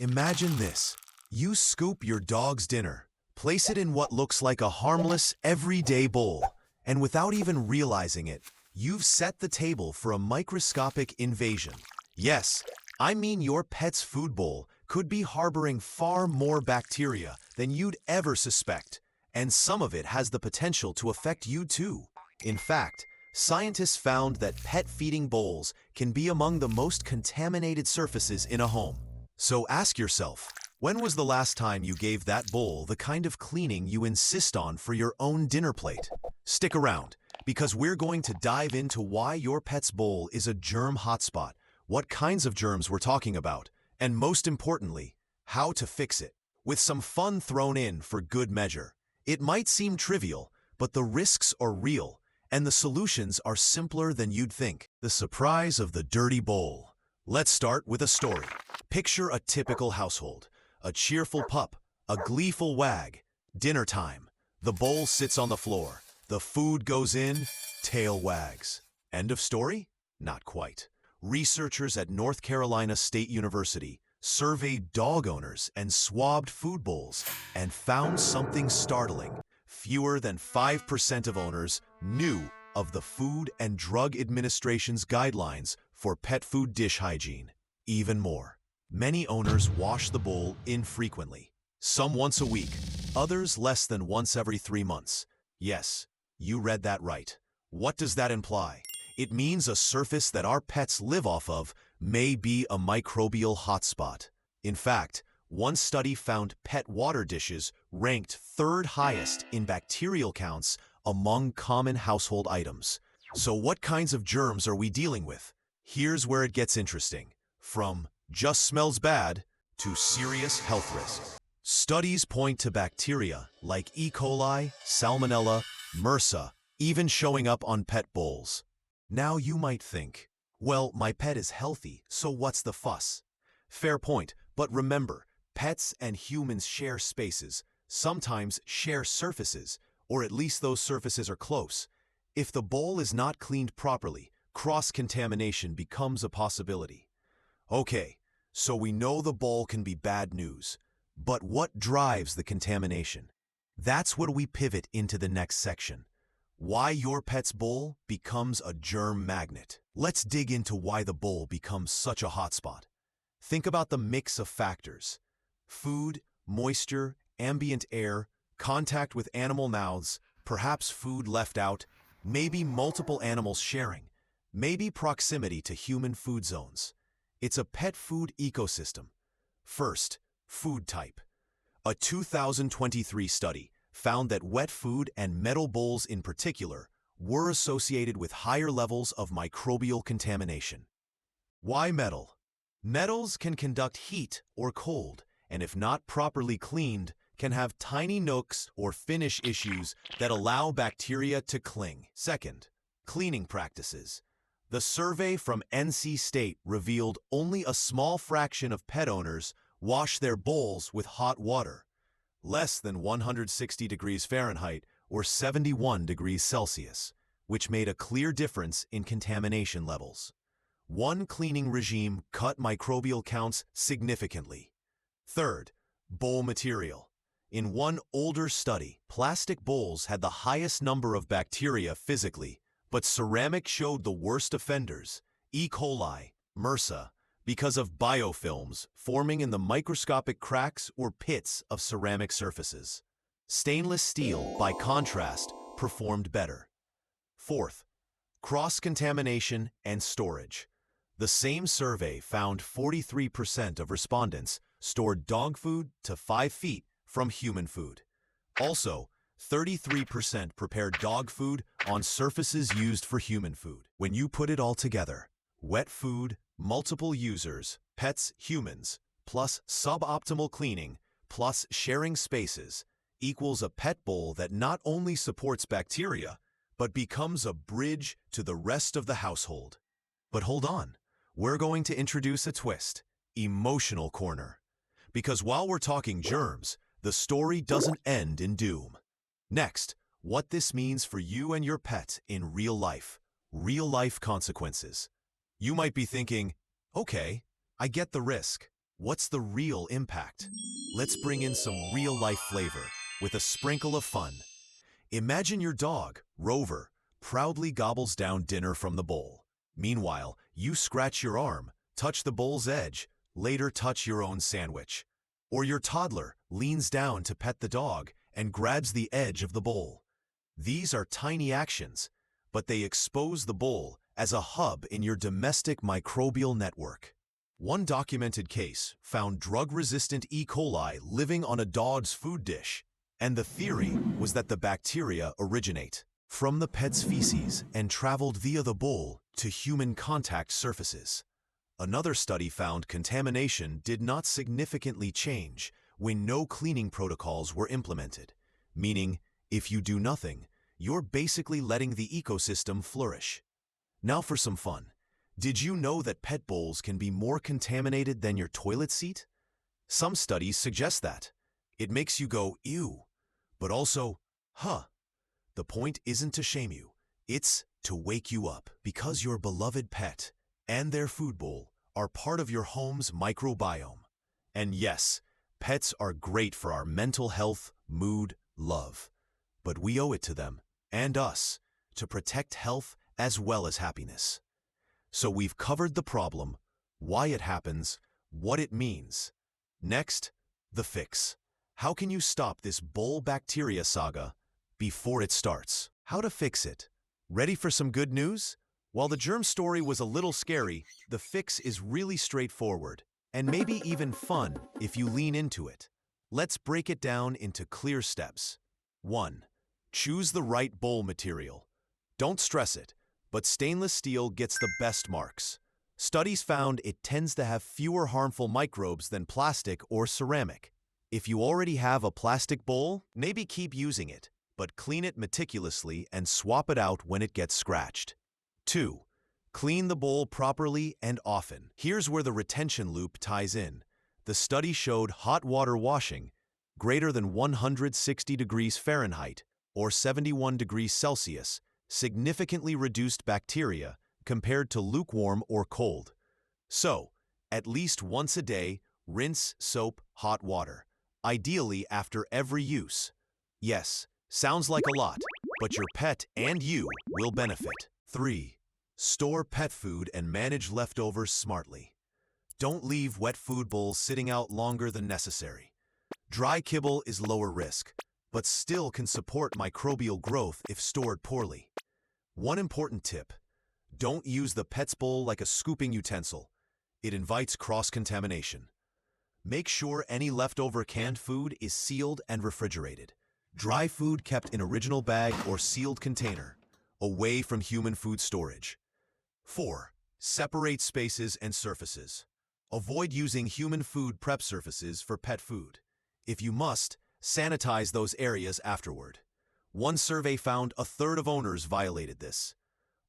Imagine this. You scoop your dog's dinner, place it in what looks like a harmless, everyday bowl, and without even realizing it, you've set the table for a microscopic invasion. Yes, I mean your pet's food bowl could be harboring far more bacteria than you'd ever suspect, and some of it has the potential to affect you too. In fact, scientists found that pet feeding bowls can be among the most contaminated surfaces in a home. So ask yourself, when was the last time you gave that bowl the kind of cleaning you insist on for your own dinner plate? Stick around, because we're going to dive into why your pet's bowl is a germ hotspot, what kinds of germs we're talking about, and most importantly, how to fix it. With some fun thrown in for good measure. It might seem trivial, but the risks are real, and the solutions are simpler than you'd think. The surprise of the dirty bowl. Let's start with a story. Picture a typical household. A cheerful pup, a gleeful wag. Dinner time. The bowl sits on the floor. The food goes in, tail wags. End of story? Not quite. Researchers at North Carolina State University surveyed dog owners and swabbed food bowls and found something startling. Fewer than 5% of owners knew of the Food and Drug Administration's guidelines for pet food dish hygiene. Even more, many owners wash the bowl infrequently, some once a week, others less than once every 3 months. Yes, you read that right. What does that imply? It means a surface that our pets live off of may be a microbial hotspot. In fact, one study found pet water dishes ranked third highest in bacterial counts among common household items. So what kinds of germs are we dealing with? Here's where it gets interesting. From just smells bad to serious health risk. Studies point to bacteria like E. coli, Salmonella, MRSA, even showing up on pet bowls. Now you might think, well, my pet is healthy, so what's the fuss? Fair point, but remember, pets and humans share spaces, sometimes share surfaces, or at least those surfaces are close. If the bowl is not cleaned properly, cross-contamination becomes a possibility. Okay, so we know the bowl can be bad news, but what drives the contamination? That's where we pivot into the next section. Why your pet's bowl becomes a germ magnet. Let's dig into why the bowl becomes such a hotspot. Think about the mix of factors. Food, moisture, ambient air, contact with animal mouths, perhaps food left out, maybe multiple animals sharing, maybe proximity to human food zones. It's a pet food ecosystem. First, food type. A 2023 study found that wet food and metal bowls in particular were associated with higher levels of microbial contamination. Why metal? Metals can conduct heat or cold, and if not properly cleaned, can have tiny nooks or finish issues that allow bacteria to cling. Second, cleaning practices. The survey from NC State revealed only a small fraction of pet owners wash their bowls with hot water, less than 160 degrees Fahrenheit or 71 degrees Celsius, which made a clear difference in contamination levels. One cleaning regime cut microbial counts significantly. Third, bowl material. In one older study, plastic bowls had the highest number of bacteria physically, but ceramic showed the worst offenders, E. coli, MRSA, because of biofilms forming in the microscopic cracks or pits of ceramic surfaces. Stainless steel, by contrast, performed better. Fourth, cross-contamination and storage. The same survey found 43% of respondents stored dog food to 5 feet from human food. Also, 33% prepared dog food on surfaces used for human food. When you put it all together, wet food, multiple users, pets, humans, plus suboptimal cleaning, plus sharing spaces, equals a pet bowl that not only supports bacteria, but becomes a bridge to the rest of the household. But hold on, we're going to introduce a twist, emotional corner. Because while we're talking germs, the story doesn't end in doom. Next, what this means for you and your pet in real life consequences. You might be thinking, okay, I get the risk, What's the real impact? Let's bring in some real-life flavor with a sprinkle of fun. Imagine your dog, Rover, proudly gobbles down dinner from the bowl. Meanwhile, you scratch your arm, touch the bowl's edge, later touch your own sandwich. Or your toddler leans down to pet the dog and grabs the edge of the bowl. These are tiny actions, but they expose the bowl as a hub in your domestic microbial network. One documented case found drug-resistant E. coli living on a dog's food dish, and the theory was that the bacteria originate from the pet's feces and traveled via the bowl to human contact surfaces. Another study found contamination did not significantly change when no cleaning protocols were implemented, meaning if you do nothing, you're basically letting the ecosystem flourish. Now for some fun. Did you know that pet bowls can be more contaminated than your toilet seat? Some studies suggest that. It makes you go, ew, but also, huh. The point isn't to shame you, it's to wake you up, because your beloved pet and their food bowl are part of your home's microbiome. And yes, pets are great for our mental health, mood, love. But we owe it to them, and us, to protect health as well as happiness. So we've covered the problem, why it happens, what it means. Next, the fix. How can you stop this bowl bacteria saga before it starts? How to fix it? Ready for some good news? While the germ story was a little scary, the fix is really straightforward, and maybe even fun if you lean into it. Let's break it down into clear steps. 1. Choose the right bowl material. Don't stress it, but stainless steel gets the best marks. Studies found it tends to have fewer harmful microbes than plastic or ceramic. If you already have a plastic bowl, maybe keep using it, but clean it meticulously and swap it out when it gets scratched. 2. Clean the bowl properly and often. Here's where the retention loop ties in. The study showed hot water washing, greater than 160 degrees Fahrenheit or 71 degrees Celsius, significantly reduced bacteria compared to lukewarm or cold. So, at least once a day, rinse, soap, hot water, ideally after every use. Yes, sounds like a lot, but your pet and you will benefit. 3. Store pet food and manage leftovers smartly. Don't leave wet food bowls sitting out longer than necessary. Dry kibble is lower risk, but still can support microbial growth if stored poorly. One important tip: don't use the pet's bowl like a scooping utensil. It invites cross-contamination. Make sure any leftover canned food is sealed and refrigerated. Dry food kept in original bag or sealed container, away from human food storage. 4. Separate spaces and surfaces. Avoid using human food prep surfaces for pet food. If you must, sanitize those areas afterward. One survey found a third of owners violated this.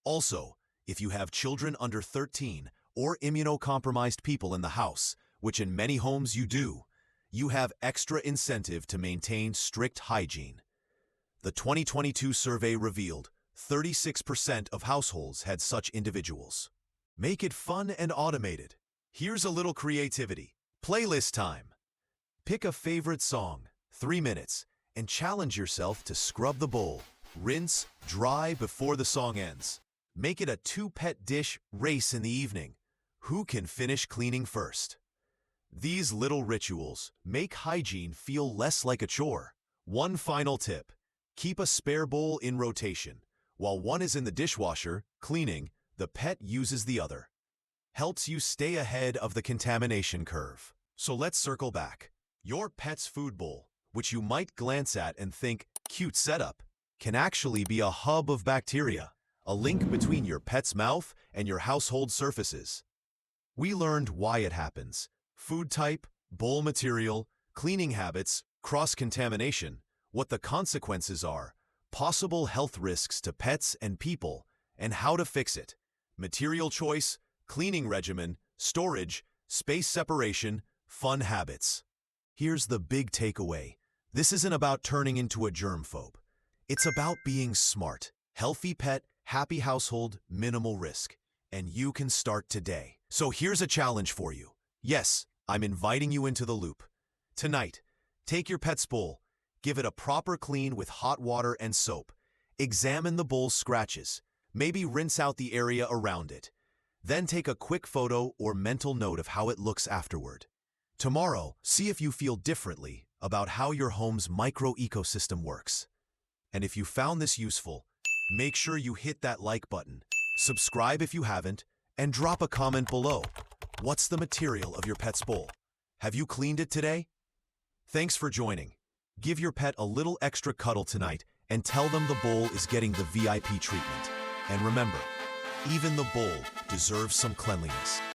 Also, if you have children under 13 or immunocompromised people in the house, which in many homes you do, you have extra incentive to maintain strict hygiene. The 2022 survey revealed 36% of households had such individuals. Make it fun and automated. Here's a little creativity. Playlist time. Pick a favorite song, 3 minutes, and challenge yourself to scrub the bowl, rinse, dry before the song ends. Make it a two-pet dish race in the evening. Who can finish cleaning first? These little rituals make hygiene feel less like a chore. One final tip: keep a spare bowl in rotation. While one is in the dishwasher, cleaning, the pet uses the other. Helps you stay ahead of the contamination curve. So let's circle back. Your pet's food bowl, which you might glance at and think, cute setup, can actually be a hub of bacteria, a link between your pet's mouth and your household surfaces. We learned why it happens: food type, bowl material, cleaning habits, cross-contamination, what the consequences are, possible health risks to pets and people, and how to fix it. Material choice, cleaning regimen, storage, space separation, fun habits. Here's the big takeaway. This isn't about turning into a germphobe. It's about being smart. Healthy pet, happy household, minimal risk. And you can start today. So here's a challenge for you. Yes, I'm inviting you into the loop. Tonight, take your pet's bowl, give it a proper clean with hot water and soap. Examine the bowl's scratches, maybe rinse out the area around it. Then take a quick photo or mental note of how it looks afterward. Tomorrow, see if you feel differently about how your home's micro-ecosystem works. And if you found this useful, make sure you hit that like button, subscribe if you haven't, and drop a comment below. What's the material of your pet's bowl? Have you cleaned it today? Thanks for joining. Give your pet a little extra cuddle tonight and tell them the bowl is getting the VIP treatment. And remember, even the bowl deserves some cleanliness.